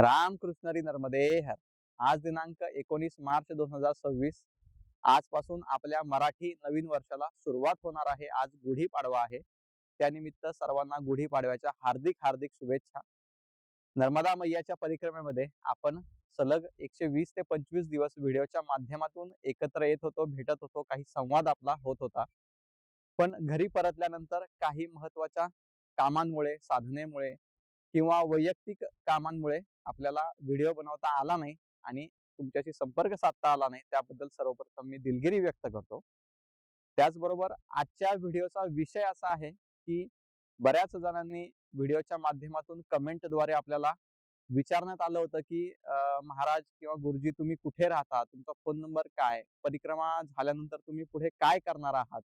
रामकृष्ण हरी नर्मदे हर. आज दिनांक 19 मार्च 2026. आजपासून आपल्या मराठी नवीन वर्षाला सुरुवात होणार आहे. आज गुढीपाडवा आहे. त्यानिमित्त सर्वांना गुढीपाडव्याच्या हार्दिक हार्दिक शुभेच्छा. नर्मदा मैयाच्या परिक्रमेमध्ये आपण सलग 120 ते 25 दिवस व्हिडिओच्या माध्यमातून एकत्र येत होतो, भेटत होतो, काही संवाद आपला होत होता. पण घरी परतल्यानंतर काही महत्त्वाच्या कामांमुळे, साधनेमुळे किंवा वैयक्तिक कामांमुळे आपल्याला व्हिडिओ बनवता आला नाही आणि तुमच्याशी संपर्क साधता आला नाही. त्याबद्दल सर्वप्रथम मी दिलगिरी व्यक्त करतो. त्याचबरोबर आजच्या व्हिडिओचा विषय असा आहे की बऱ्याच जणांनी व्हिडिओच्या माध्यमातून कमेंटद्वारे आपल्याला विचारण्यात आलं होतं की महाराज किंवा गुरुजी तुम्ही कुठे राहता, तुमचा फोन नंबर काय, परिक्रमा झाल्यानंतर तुम्ही पुढे काय करणार आहात,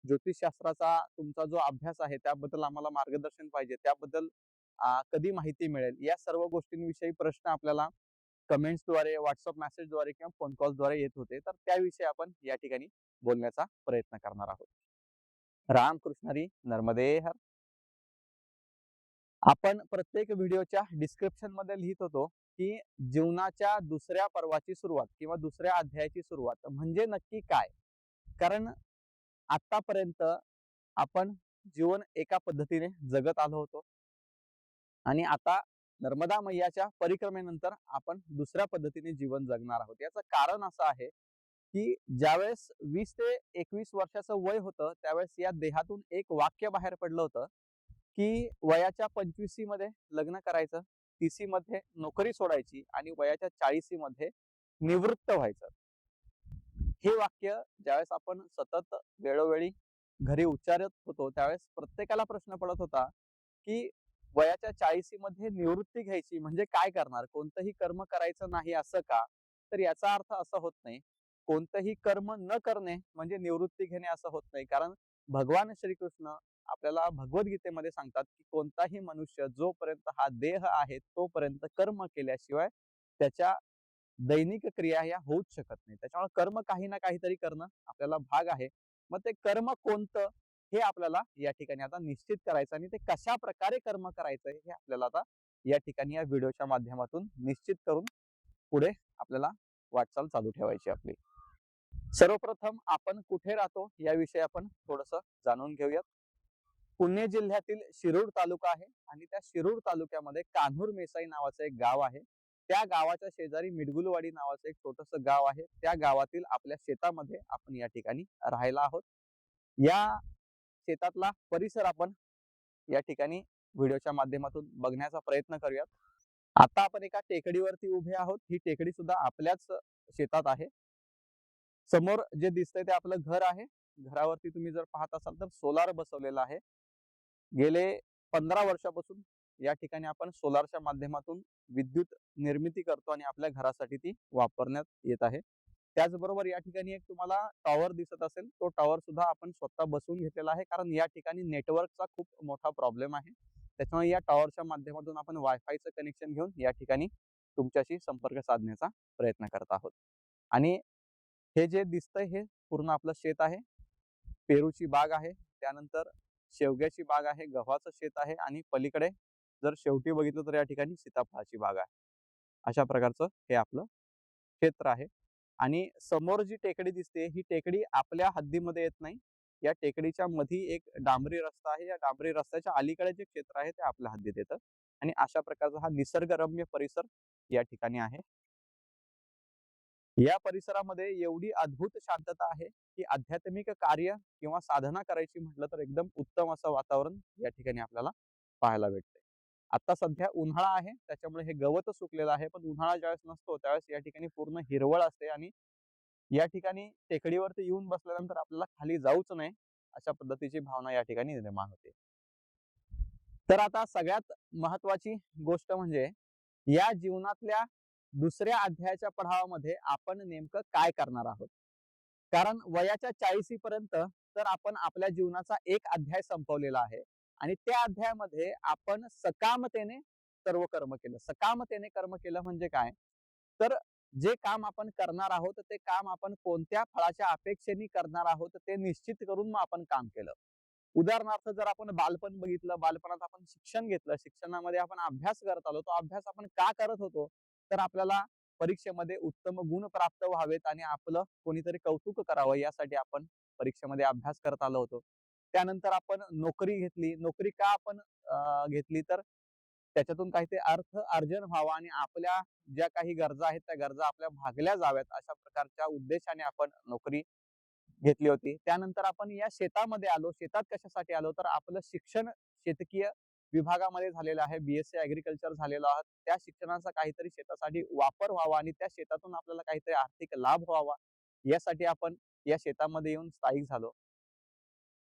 ज्योतिषशास्त्राचा तुमचा जो अभ्यास आहे त्याबद्दल आम्हाला मार्गदर्शन पाहिजे, त्याबद्दल कधी माहिती मिळेल, या सर्व गोष्टींविषयी प्रश्न आपल्याला कमेंट्सद्वारे, व्हॉट्सअप मेसेजद्वारे किंवा फोन कॉल्सद्वारे येत होते. तर त्याविषयी आपण या ठिकाणी बोलण्याचा प्रयत्न करणार आहोत. रामकृष्ण हरी नर्मदे हर. आपण प्रत्येक व्हिडिओच्या डिस्क्रिप्शन मध्ये लिहित होतो की जीवनाच्या दुसऱ्या पर्वाची सुरुवात किंवा दुसऱ्या अध्यायाची सुरुवात म्हणजे नक्की काय. कारण आतापर्यंत आपण जीवन एका पद्धतीने जगत आलो होतो आणि आता नर्मदा मैयाच्या परिक्रमेनंतर आपण दुसऱ्या पद्धतीने जीवन जगणार आहोत. याचं कारण असं आहे की ज्यावेळेस 20 ते 21 वर्षाचं वय होतं त्यावेळेस या देहातून एक वाक्य बाहेर पडलं होतं की वयाच्या 25 मध्ये लग्न करायचं, 30 मध्ये नोकरी सोडायची आणि वयाच्या 40 मध्ये निवृत्त व्हायचं. हे वाक्य ज्यावेळेस आपण सतत वेळोवेळी घरी उच्चारत होतो त्यावेळेस प्रत्येकाला प्रश्न पडत होता की वयाच्या 40 मध्ये निवृत्ती घ्यायची म्हणजे काय करणार, कोणतंही कर्म करायचं नाही असं का. तर याचा अर्थ असा होत नाही कोणतंही कर्म न करणे म्हणजे निवृत्ती घेणे असं होत नाही. कारण भगवान श्रीकृष्ण आपल्याला भगवद्गीतेमध्ये सांगतात की कोणताही मनुष्य जोपर्यंत हा देह आहे तोपर्यंत कर्म केल्याशिवाय त्याच्या दैनिक क्रिया या होऊच शकत नाही. त्याच्यामुळे कर्म काही ना काहीतरी करणं आपल्याला भाग आहे. मग ते कर्म कोणतं हे आपल्याला या ठिकाणी आता निश्चित करायचं आणि ते कशा प्रकारे कर्म करायचं हे आपल्याला आता या ठिकाणी या व्हिडिओच्या माध्यमातून निश्चित करून पुढे आपल्याला वाटचाल चालू ठेवायची आपली. सर्वप्रथम आपण कुठे राहतो याविषयी आपण थोडस जाणून घेऊयात. पुणे जिल्ह्यातील शिरूर तालुका आहे आणि त्या शिरूर तालुक्यामध्ये कान्हूर मेसाई नावाचं एक गाव आहे. त्या गावाच्या शेजारी मिडगुलवाडी नावाचं एक छोटस गाव आहे. त्या गावातील आपल्या शेतामध्ये आपण या ठिकाणी राहायला आहोत. या शेतातला परिसर आपण या ठिकाणी व्हिडिओच्या माध्यमातून बघण्याचा प्रयत्न करूयात. आता आपण एका टेकडीवरती उभे आहोत. ही टेकडी सुद्धा आपल्याच शेतात आहे. समोर जे दिसतंय ते आपलं घर आहे. घरावरती तुम्ही जर पाहत असाल तर सोलार बसवलेला आहे. गेले 15 वर्षापासून या ठिकाणी आपण सोलारच्या माध्यमातून विद्युत निर्मिती करतो आणि आपल्या घरासाठी ती वापरण्यात येत आहे. त्याचबरोबर या ठिकाणी एक तुम्हाला टॉवर दिसत असेल, तो टॉवर सुद्धा आपण स्वतः बसवून घेतलेला आहे. कारण या ठिकाणी नेटवर्कचा खूप मोठा प्रॉब्लेम आहे. त्याच्यामुळे या टॉवरच्या माध्यमातून आपण वायफायचं कनेक्शन घेऊन या ठिकाणी तुमच्याशी संपर्क साधण्याचा प्रयत्न करत आहोत. आणि हे जे दिसतंय हे पूर्ण आपलं शेत आहे. पेरूची बाग आहे, त्यानंतर शेवग्याची बाग आहे, गव्हाचं शेत आहे आणि पलीकडे जर शेवटी बघितलं तर या ठिकाणी सीताफळाची बाग आहे. अशा प्रकारचं हे आपलं क्षेत्र आहे. आणि समोर जी टेकडी दिसते ही टेकडी आपल्या हद्दीमध्ये येत नाही. या टेकडीच्या मध्ये एक डांबरी रस्ता आहे. या डांबरी रस्त्याच्या अलीकडे जे क्षेत्र आहे ते आपल्या हद्दीत येतं आणि अशा प्रकारचा हा निसर्गरम्य परिसर या ठिकाणी आहे. या परिसरामध्ये एवढी अद्भुत शांतता आहे की आध्यात्मिक कार्य किंवा साधना करायची म्हटलं तर एकदम उत्तम असं वातावरण या ठिकाणी आपल्याला पाहायला भेटते. आता सध्या उन्हाळा आहे त्याच्यामुळे हे गवत सुकलेलं आहे, पण उन्हाळा ज्यावेळेस नसतो त्यावेळेस या ठिकाणी पूर्ण हिरवळ असते आणि या ठिकाणी टेकडीवरती येऊन बसल्यानंतर आपल्याला खाली जाऊच नाही अशा पद्धतीची भावना या ठिकाणी निर्माण होते. तर आता सगळ्यात महत्वाची गोष्ट म्हणजे या जीवनातल्या दुसऱ्या अध्यायाच्या पडावामध्ये आपण नेमकं काय करणार आहोत. कारण वयाच्या 40 पर्यंत तर आपण आपल्या जीवनाचा एक अध्याय संपवलेला आहे आणि त्या अध्यायामध्ये आपण सकामतेने सर्व कर्म केलं. सकामतेने कर्म केलं म्हणजे काय, तर जे काम आपण करणार आहोत ते काम आपण कोणत्या फळाच्या अपेक्षेने करणार आहोत ते निश्चित करून मग आपण काम केलं. उदाहरणार्थ जर आपण बालपण बघितलं, बालपणात आपण शिक्षण घेतलं, शिक्षणामध्ये आपण अभ्यास करत आलो, तो अभ्यास आपण का करत होतो? तर आपल्याला परीक्षेमध्ये उत्तम गुण प्राप्त व्हावेत आणि आपलं कोणीतरी कौतुक करावं यासाठी आपण परीक्षेमध्ये अभ्यास करत आलो होतो. त्यानंतर आपण नोकरी घेतली. नोकरी का आपण घेतली? तर त्याच्यातून काहीतरी अर्थ अर्जन व्हावा आणि आपल्या ज्या काही गरजा आहेत त्या गरजा आपल्या भागल्या जाव्यात अशा प्रकारच्या उद्देशाने आपण नोकरी घेतली होती. त्यानंतर आपण या शेतामध्ये आलो. शेतात कशासाठी आलो? तर आपलं शिक्षण शेतकीय विभागामध्ये झालेलं आहे. BSc ऍग्रीकल्चर झालेलं आहे. त्या शिक्षणाचा काहीतरी शेतासाठी वापर व्हावा आणि त्या शेतातून आपल्याला काहीतरी आर्थिक लाभ व्हावा यासाठी आपण या शेतामध्ये येऊन स्थायिक झालो.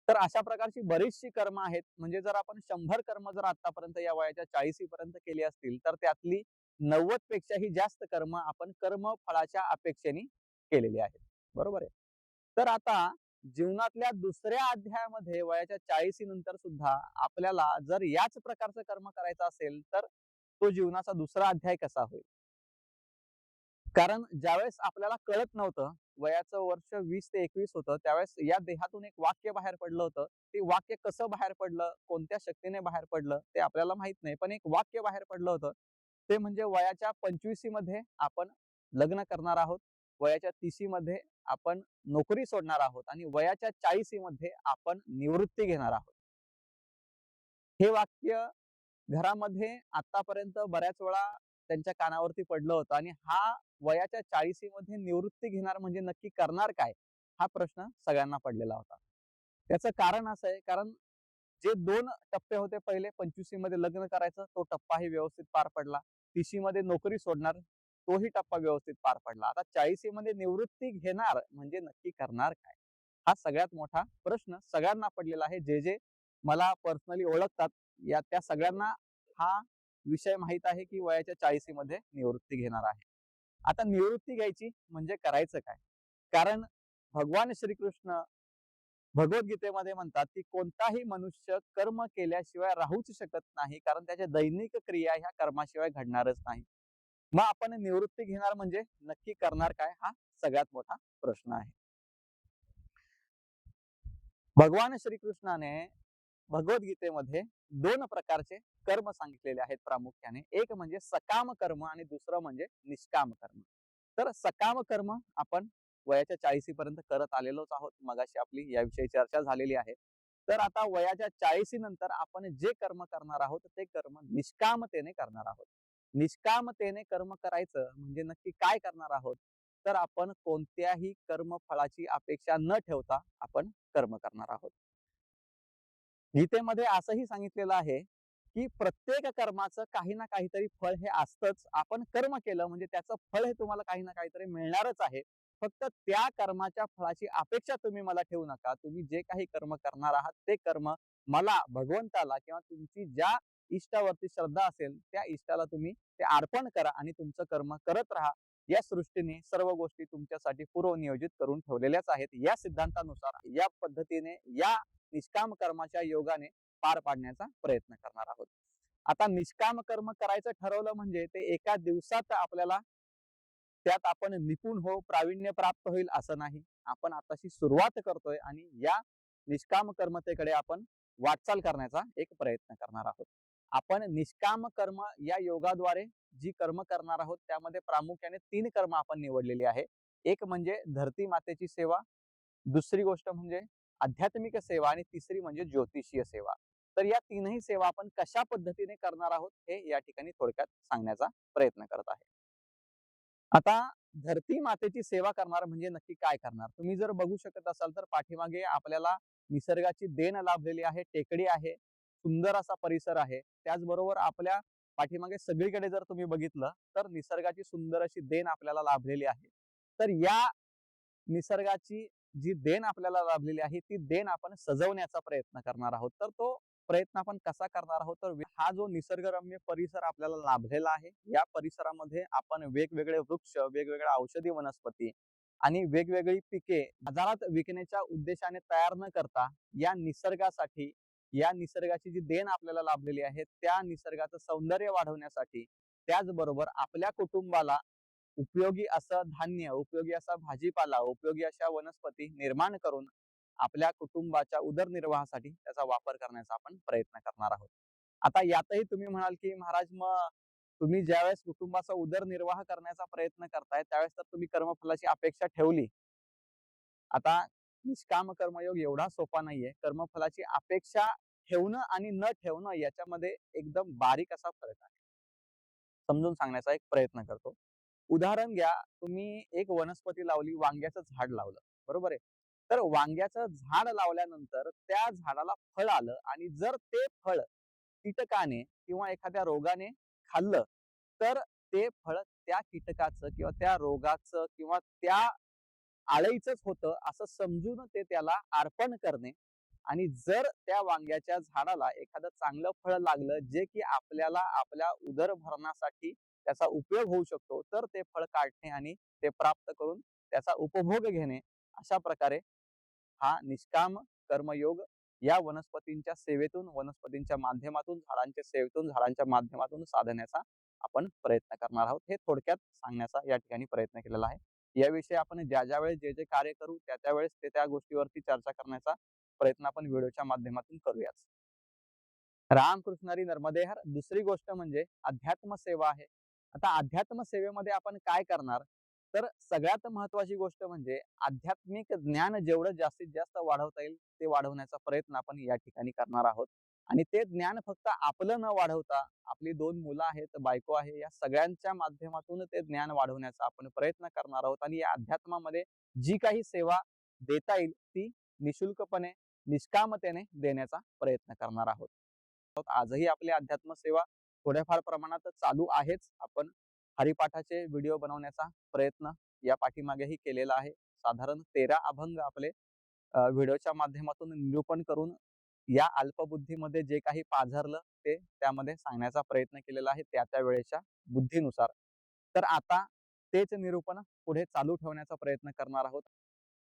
तर अशा प्रकारची बरीचशी कर्म आहेत. म्हणजे जर आपण 100 कर्म जर आतापर्यंत या वयाच्या 40 पर्यंत केली असतील तर त्यातली 90 पेक्षाही जास्त कर्म आपण कर्मफळाच्या अपेक्षेने केलेली आहेत. बरोबर आहे. तर आता जीवनातल्या दुसऱ्या अध्यायामध्ये वयाच्या 40 नंतर सुद्धा आपल्याला जर याच प्रकारचं कर्म करायचं असेल तर तो जीवनाचा दुसरा अध्याय कसा होईल? कारण ज्यावेळेस आपल्याला कळत नव्हतं, वयाचं वर्ष 20 ते 21 होतं, त्यावेळेस या देहातून एक वाक्य बाहेर पडलं होतं. ते वाक्य कसं बाहेर पडलं, कोणत्या शक्तीने बाहेर पडलं ते आपल्याला माहित नाही. पण एक वाक्य बाहेर पडलं होतं. ते म्हणजे वयाच्या 25 मध्ये आपण लग्न करणार आहोत. वयाच्या 30 मध्ये आपण नोकरी सोडणार आहोत आणि वयाच्या 40 मध्ये आपण निवृत्ती घेणार आहोत. हे वाक्य घरामध्ये आतापर्यंत बऱ्याच वेळा त्यांच्या कानावरती पडलं होतं आणि हा वयाच्या 40 मध्ये निवृत्ती घेणार म्हणजे नक्की करणार काय? हा प्रश्न सगळ्यांना पडलेला होता. त्याचं कारण असं आहे, कारण जे 2 टप्पे होते, पहिले 25 मध्ये लग्न करायचं, तो टप्पाही व्यवस्थित पार पडला. 30 मध्ये नोकरी सोडणार, तोही टप्पा व्यवस्थित पार पडला. आता 40 मध्ये निवृत्ती घेणार म्हणजे नक्की करणार काय? हा सगळ्यात मोठा प्रश्न सगळ्यांना पडलेला आहे. जे मला पर्सनली ओळखतात त्या सगळ्यांना हा विषय माहित आहे की वयाच्या 40 मध्ये निवृत्ती घेणार आहे. आता निवृत्ती घ्यायची म्हणजे करायचं काय? कारण भगवान श्रीकृष्ण भगवद्गीतेमध्ये म्हणतात की कोणताही मनुष्य कर्म केल्याशिवाय राहूच शकत नाही, कारण त्याच्या दैनिक क्रिया ह्या कर्माशिवाय घडणारच नाही. मग आपण निवृत्ती घेणार म्हणजे नक्की करणार काय? हा सगळ्यात मोठा प्रश्न आहे. भगवान श्रीकृष्णाने भगवद्गीतेमध्ये 2 प्रकारचे कर्म सांगितलेले आहेत प्रामुख्याने. एक म्हणजे सकाम कर्म आणि दुसरं म्हणजे निष्काम कर्म. तर सकाम कर्म आपण वयाच्या 40 पर्यंत करत आलेलोच आहोत. मगाशी आपली याविषयी चर्चा झालेली आहे. तर आता वयाच्या 40 नंतर आपण जे कर्म करणार आहोत ते कर्म निष्कामतेने करणार आहोत. निष्कामतेने कर्म करायचं म्हणजे नक्की काय करणार आहोत? तर आपण कोणत्याही कर्मफळाची अपेक्षा न ठेवता आपण कर्म करणार आहोत. गीतेमध्ये असंही सांगितलेलं आहे की प्रत्येक कर्माचं काही ना काहीतरी फळ हे असतंच. आपण कर्म केलं म्हणजे त्याचं फळ हे तुम्हाला काही ना काहीतरी मिळणारच आहे. फक्त त्या कर्माच्या फळाची अपेक्षा तुम्ही मला ठेवू नका. तुम्ही जे काही कर्म करणार आहात ते कर्म मला, भगवंताला किंवा तुमची ज्या इष्टावरती श्रद्धा असेल त्या इष्टाला तुम्ही ते अर्पण करा आणि तुमचं कर्म करत राहा. या सृष्टीने सर्व गोष्टी तुमच्यासाठी पूर्वनियोजित करून ठेवलेल्याच आहेत. या सिद्धांतानुसार या पद्धतीने या निष्काम कर्माच्या योगाने पार पाडण्याचा प्रयत्न करणार आहोत. आता निष्काम कर्म करायचं ठरवलं म्हणजे ते एका दिवसात आपल्याला त्यात आपण निपुण हो, प्रावीण्य प्राप्त होईल असं नाही. आपण आताशी सुरुवात करतोय आणि या निष्काम कर्मतेकडे आपण वाटचाल करण्याचा एक प्रयत्न करणार आहोत. आपण निष्काम कर्म या योगाद्वारे जी कर्म करणार आहोत त्यामध्ये प्रामुख्याने 3 कर्म आपण निवडलेली आहे. एक म्हणजे धरती मातेची सेवा, दुसरी गोष्ट म्हणजे आध्यात्मिक सेवा आणि तिसरी म्हणजे ज्योतिषीय सेवा. तर या 3ही सेवा आपण कशा पद्धतीने करणार आहोत हे या ठिकाणी थोडक्यात सांगण्याचा प्रयत्न करत आहे. आता धरती मातेची सेवा करणार म्हणजे नक्की काय करणार? तुम्ही जर बघू शकत असाल तर पाठीमागे आपल्याला निसर्गाची देण लाभलेली आहे. टेकडी आहे, सुंदर असा परिसर आहे. त्याचबरोबर आपल्या पाठीमागे सगळीकडे जर तुम्ही बघितलं तर निसर्गाची सुंदर अशी देण आपल्याला लाभलेली आहे. तर या निसर्गाची जी देण आपल्याला लाभलेली आहे ती देण आपण सजवण्याचा प्रयत्न करणार आहोत. तर तो प्रयत्न आपण कसा करणार आहोत? तर हा जो निसर्गरम्य परिसर आपल्याला लाभलेला आहे, या परिसरामध्ये आपण वेगवेगळे वृक्ष, वेगवेगळ्या औषधी वनस्पती आणि वेगवेगळी पिके बाजारात विकण्याच्या उद्देशाने तयार न करता या निसर्गासाठी, या निसर्गाची जी देण आपल्याला लाभलेली आहे त्या निसर्गाचं सौंदर्य वाढवण्यासाठी, त्याचबरोबर आपल्या कुटुंबाला उपयोगी असं धान्य, उपयोगी असा भाजीपाला, उपयोगी अशा वनस्पती निर्माण करून आपल्या कुटुंबाच्या उदरनिर्वाहासाठी त्याचा वापर करण्याचा आपण प्रयत्न करणार आहोत. आता यातही तुम्ही म्हणाल की महाराज, मग तुम्ही ज्यावेळेस कुटुंबाचा उदरनिर्वाह करण्याचा प्रयत्न करताय त्यावेळेस तर तुम्ही कर्मफलाची अपेक्षा ठेवली. आता निष्काम कर्मयोग एवढा सोपा नाहीये. कर्मफलाची अपेक्षा ठेवणं आणि न ठेवणं याच्यामध्ये एकदम बारीक असा फरक आहे. समजून सांगण्याचा एक प्रयत्न करतो. उदाहरण घ्या, तुम्ही एक वनस्पती लावली, वांग्याचं झाड लावलं, बरोबर आहे. तर वांग्याचं झाड लावल्यानंतर त्या झाडाला फळ आलं आणि जर ते फळ कीटकाने किंवा एखाद्या रोगाने खाल्लं, तर ते फळ त्या कीटकाचं किंवा त्या रोगाचं किंवा त्या आळईचंच होतं असं समजून ते त्याला अर्पण करणे. आणि जर त्या वांग्याच्या झाडाला एखादं चांगलं फळ लागलं जे की आपल्याला आपल्या उदरभरणासाठी त्याचा उपयोग होऊ शकतो, तर ते फळ काढणे आणि ते प्राप्त करून त्याचा उपभोग घेणे, अशा प्रकारे हा निष्काम कर्मयोग या वनस्पतींच्या सेवेतून, वनस्पतींच्या माध्यमातून, झाडांच्या सेवेतून, झाडांच्या माध्यमातून साधण्याचा आपण प्रयत्न करणार आहोत. हे थोडक्यात सांगण्याचा या ठिकाणी प्रयत्न केलेला आहे. याविषयी आपण ज्या ज्या वेळेस जे जे कार्य करू त्या वेळेस त्या गोष्टीवरती चर्चा करण्याचा प्रयत्न आपण व्हिडिओच्या माध्यमातून करूयाच. रामकृष्ण हरी नर्मदे हर. दुसरी गोष्ट म्हणजे अध्यात्म सेवा आहे. आता अध्यात्म सेवेमध्ये आपण काय करणार, तर सगळ्यात महत्वाची गोष्ट म्हणजे आध्यात्मिक ज्ञान जेवढं जास्तीत जास्त वाढवता येईल ते वाढवण्याचा प्रयत्न आपण या ठिकाणी करणार आहोत. आणि ते ज्ञान फक्त आपलं न वाढवता आपली 2 मुलं आहेत, बायको आहे, या सगळ्यांच्या माध्यमातून ते ज्ञान वाढवण्याचा आपण प्रयत्न करणार आहोत. आणि या अध्यात्मामध्ये जी काही सेवा देता येईल ती निशुल्कपणे, निष्कामतेने देण्याचा प्रयत्न करणार आहोत. आजही आपली अध्यात्म सेवा थोड्याफार प्रमाणात चालू आहेच. आपण हरिपाठाचे व्हिडिओ बनवण्याचा प्रयत्न या पाठीमागेही केलेला आहे. साधारण 13 अभंग आपले व्हिडिओच्या माध्यमातून निरूपण करून या अल्पबुद्धीमध्ये जे काही पाझरलं ते त्यामध्ये सांगण्याचा प्रयत्न केलेला आहे त्या त्या वेळेच्या बुद्धीनुसार. तर आता तेच निरूपण पुढे चालू ठेवण्याचा प्रयत्न करणार आहोत.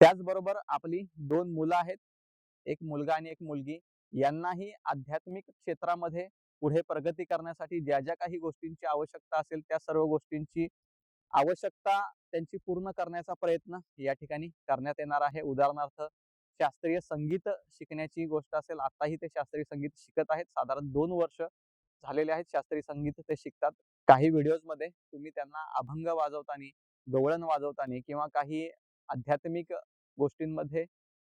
त्याचबरोबर आपली 2 मुलं आहेत, एक मुलगा आणि एक मुलगी. यांनाही आध्यात्मिक क्षेत्रामध्ये पुढे प्रगती करण्यासाठी ज्या ज्या काही गोष्टींची आवश्यकता असेल त्या सर्व गोष्टींची आवश्यकता त्यांची पूर्ण करण्याचा प्रयत्न या ठिकाणी करण्यात येणार आहे. उदाहरणार्थ शास्त्रीय संगीत शिकण्याची गोष्ट असेल, आताही ते शास्त्रीय संगीत शिकत आहेत. साधारण 2 वर्ष झालेले आहेत शास्त्रीय संगीत ते शिकतात. काही व्हिडिओज मध्ये तुम्ही त्यांना अभंग वाजवताना, गवळण वाजवताना किंवा काही आध्यात्मिक गोष्टींमध्ये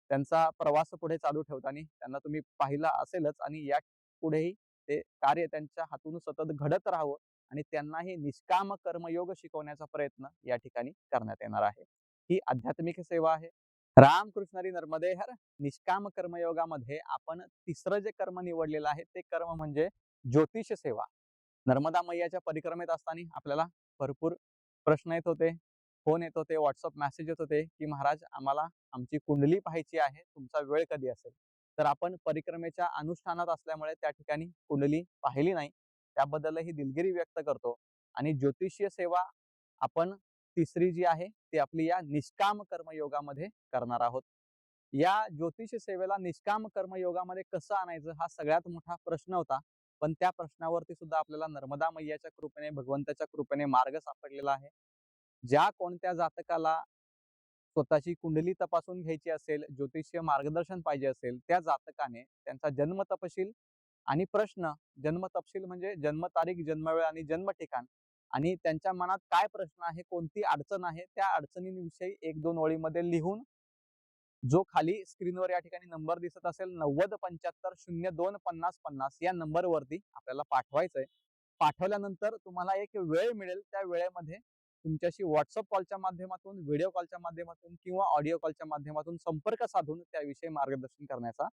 त्यांचा प्रवास पुढे चालू ठेवताना त्यांना तुम्ही पाहिला असेलच. आणि या पुढेही ते कार्य त्यांच्या हातून सतत घडत राहावं आणि त्यांनाही निष्काम कर्मयोग शिकवण्याचा प्रयत्न या ठिकाणी करण्यात येणार आहे. ही आध्यात्मिक सेवा आहे. रामकृष्ण हरी नर्मदे हर. निष्काम कर्मयोगामध्ये आपण तिसरं जे कर्म निवडलेलं आहे ते कर्म म्हणजे ज्योतिष सेवा. नर्मदा मैयाच्या परिक्रमेत असताना आपल्याला भरपूर प्रश्न येत होते, फोन येत होते, व्हॉट्सअप मेसेज येत होते की महाराज आम्हाला आमची कुंडली पाहायची आहे, तुमचा वेळ कधी असेल. तर आपण परिक्रमेच्या अनुष्ठानात असल्यामुळे त्या ठिकाणी कुंडली पाहिली नाही, त्याबद्दलही दिलगिरी व्यक्त करतो. आणि ज्योतिषीय सेवा आपण तिसरी जी आहे ती आपली या निष्काम कर्मयोगामध्ये करणार आहोत. या ज्योतिष सेवेला निष्काम कर्मयोगामध्ये कसं आणायचं हा सगळ्यात मोठा प्रश्न होता. पण त्या प्रश्नावरती सुद्धा आपल्याला नर्मदा मैयाच्या कृपेने, भगवंताच्या कृपेने मार्ग सापडलेला आहे. ज्या कोणत्या जातकाला स्वतःची कुंडली तपासून घ्यायची असेल, ज्योतिषीय मार्गदर्शन पाहिजे असेल, त्या जातकाने त्यांचा जन्म तपशील आणि प्रश्न, जन्म तपशील म्हणजे जन्म तारीख, जन्मवेळ आणि जन्म ठिकाण, आणि त्यांच्या मनात काय प्रश्न आहे, कोणती अडचण आहे, त्या अडचणींविषयी 1-2 ओळीमध्ये लिहून जो खाली स्क्रीनवर या ठिकाणी नंबर दिसत असेल 9075025050 या नंबरवरती आपल्याला पाठवायचंय. पाठवल्यानंतर तुम्हाला एक वेळ मिळेल, त्या वेळेमध्ये तुमच्याशी व्हॉट्सअप कॉलच्या माध्यमातून, व्हिडिओ कॉलच्या माध्यमातून किंवा ऑडिओ कॉलच्या माध्यमातून संपर्क साधून त्याविषयी मार्गदर्शन करण्याचा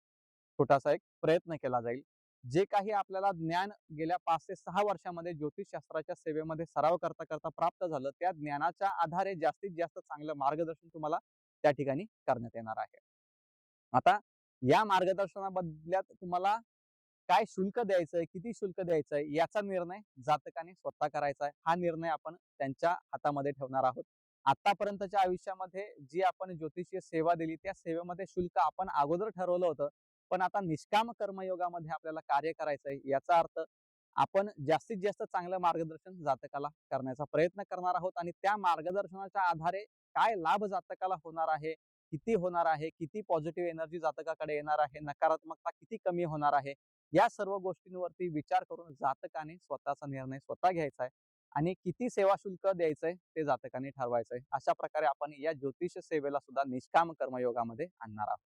छोटासा एक प्रयत्न केला जाईल. जे काही आपल्याला ज्ञान गेल्या 5 ते 6 वर्षामध्ये ज्योतिषशास्त्राच्या सेवेमध्ये सराव करता करता प्राप्त झालं, त्या ज्ञानाच्या आधारे जास्तीत जास्त चांगलं मार्गदर्शन तुम्हाला त्या ठिकाणी करण्यात येणार आहे. आता या मार्गदर्शनाबदल्यात तुम्हाला काय शुल्क द्यायचंय, किती शुल्क द्यायचंय याचा निर्णय जातकाने स्वतः करायचा आहे. हा निर्णय आपण त्यांच्या हातामध्ये ठेवणार आहोत. आतापर्यंतच्या आयुष्यामध्ये जी आपण ज्योतिषीय सेवा दिली त्या सेवेमध्ये शुल्क आपण अगोदर ठरवलं होतं. पण आता निष्काम कर्मयोगामध्ये आपल्याला कार्य करायचंय, याचा अर्थ आपण जास्तीत जास्त चांगलं मार्गदर्शन जातकाला करण्याचा प्रयत्न करणार आहोत. आणि त्या मार्गदर्शनाच्या आधारे काय लाभ जातकाला होणार आहे किती होणार आहे, किती पॉझिटिव्ह एनर्जी जातकाकडे येणार आहे, नकारात्मकता किती कमी होणार आहे, या सर्व गोष्टींवरती विचार करून जातकाने स्वतःचा निर्णय स्वतः घ्यायचा आहे आणि किती सेवा शुल्क द्यायचंय ते जातकाने ठरवायचंय. अशा प्रकारे आपण या ज्योतिष सेवेला सुद्धा निष्काम कर्मयोगामध्ये आणणार आहोत.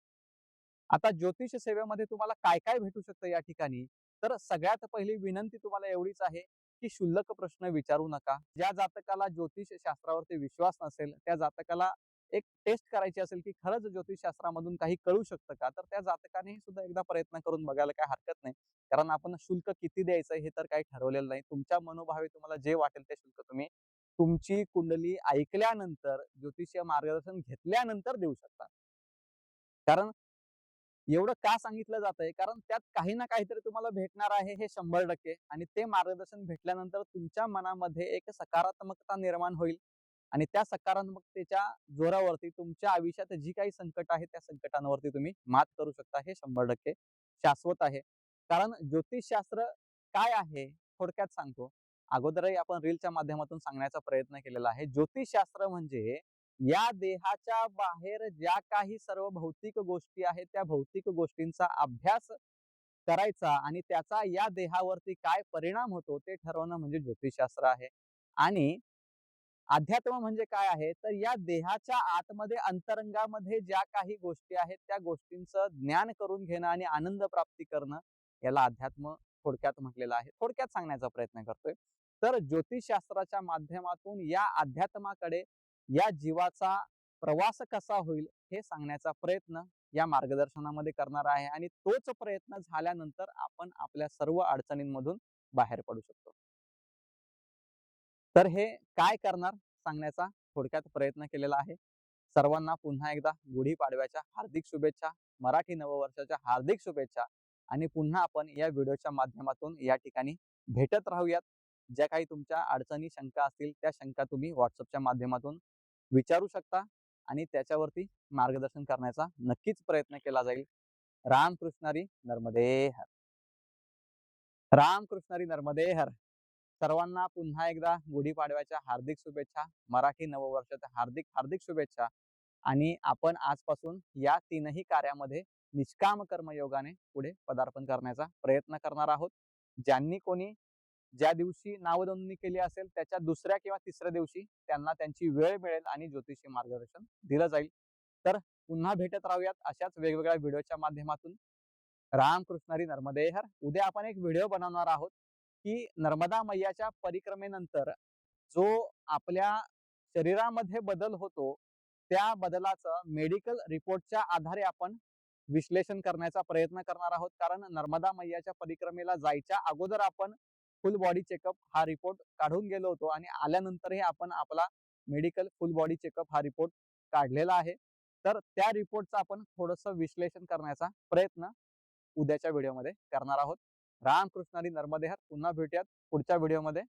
आता ज्योतिष सेवेमध्ये तुम्हाला काय काय भेटू शकतं या ठिकाणी, तर सगळ्यात पहिली विनंती तुम्हाला एवढीच आहे की क्षुल्लक प्रश्न विचारू नका. ज्या जातकाला ज्योतिष शास्त्रावरती विश्वास नसेल, त्या जातकाला एक टेस्ट करायची असेल की खरंच ज्योतिष शास्त्रामधून काही कळू शकतं का, तर त्या जातकाने सुद्धा एकदा प्रयत्न करून बघायला काय हरकत नाही. कारण आपण शुल्क किती द्यायचं हे तर काही ठरवलेलं नाही. तुमच्या मनोभावे तुम्हाला जे वाटेल ते शुल्क तुम्ही तुमची कुंडली ऐकल्यानंतर, ज्योतिषीय मार्गदर्शन घेतल्यानंतर देऊ शकता. कारण एवढं का सांगितलं जातंय, कारण त्यात काही ना काहीतरी तुम्हाला भेटणार आहे हे 100%. आणि ते मार्गदर्शन भेटल्यानंतर तुमच्या मनामध्ये एक सकारात्मकता निर्माण होईल आणि त्या सकारात्मकतेच्या जोरावरती तुमच्या आयुष्यात जी काही संकट आहे त्या संकटांवरती तुम्ही मात करू शकता. हे 100% शाश्वत आहे. कारण ज्योतिषशास्त्र काय आहे थोडक्यात सांगतो. अगोदरही आपण रीलच्या माध्यमातून सांगण्याचा प्रयत्न केलेला आहे. ज्योतिषशास्त्र म्हणजे या देहाच्या बाहेर ज्या काही सर्व भौतिक गोष्टी आहेत त्या भौतिक गोष्टींचा अभ्यास करायचा आणि त्याचा या देहावरती काय परिणाम होतो ते ठरवणं म्हणजे ज्योतिषशास्त्र आहे. आणि अध्यात्म म्हणजे काय आहे, तर या देहाच्या आतमध्ये अंतरंगामध्ये ज्या काही गोष्टी आहेत त्या गोष्टींचं ज्ञान करून घेणं आणि आनंद प्राप्ती करणं, याला अध्यात्म थोडक्यात म्हटलेलं आहे. थोडक्यात सांगण्याचा प्रयत्न करतोय. तर ज्योतिषशास्त्राच्या माध्यमातून या अध्यात्माकडे या जीवाचा प्रवास कसा होईल हे सांगण्याचा प्रयत्न या मार्गदर्शनामध्ये करणार आहे आणि तोच प्रयत्न झाल्यानंतर आपण आपल्या सर्व अडचणींमधून बाहेर पडू शकतो. तर हे काय करणार सांगण्याचा थोडक्यात प्रयत्न केलेला आहे. सर्वांना पुन्हा एकदा गुढीपाडव्याच्या हार्दिक शुभेच्छा, मराठी नववर्षाच्या हार्दिक शुभेच्छा आणि पुन्हा आपण या व्हिडिओच्या माध्यमातून या ठिकाणी भेटत राहूयात. ज्या काही तुमच्या अडचणी, शंका असतील त्या शंका तुम्ही व्हॉट्सअपच्या माध्यमातून विचारू शकता आणि त्याच्यावरती मार्गदर्शन करण्याचा नक्कीच प्रयत्न केला जाईल. रामकृष्णारी नर्मदे हर. रामकृष्णारी नर्मदे हर. सर्वांना पुन्हा एकदा गुढीपाडव्याच्या हार्दिक शुभेच्छा, मराठी नववर्षाच्या हार्दिक हार्दिक शुभेच्छा. आणि आपण आजपासून या तीनही कार्यामध्ये निष्काम कर्मयोगाने पुढे पदार्पण करण्याचा प्रयत्न करणार आहोत. ज्यांनी कोणी ज्या दिवशी नावनोंदणी केली असेल त्याच्या दुसऱ्या किंवा तिसऱ्या दिवशी त्यांना त्यांची वेळ मिळेल आणि ज्योतिषी मार्गदर्शन दिलं जाईल. तर पुन्हा भेटत राहूयात अशाच वेगवेगळ्या व्हिडिओच्या माध्यमातून. रामकृष्णारी नर्मदे हर. उद्या आपण एक व्हिडिओ बनवणार आहोत की नर्मदा मैयाच्या परिक्रमेनंतर जो आपल्या शरीरामध्ये बदल होतो त्या बदलाचं मेडिकल रिपोर्टच्या आधारे आपण विश्लेषण करण्याचा प्रयत्न करणार आहोत. कारण नर्मदा मैयाच्या परिक्रमेला जायच्या अगोदर आपण फुल बॉडी चेकअप हा रिपोर्ट काढून गेलो होतो आणि आल्यानंतरही आपण आपला मेडिकल फुल बॉडी चेकअप हा रिपोर्ट काढलेला आहे. तर त्या रिपोर्टचं आपण थोडंसं विश्लेषण करण्याचा प्रयत्न उद्याच्या व्हिडिओमध्ये करणार आहोत. रामकृष्णारी नर्मदे हर. पुन्हा भेटूयात पुढच्या व्हिडिओमध्ये.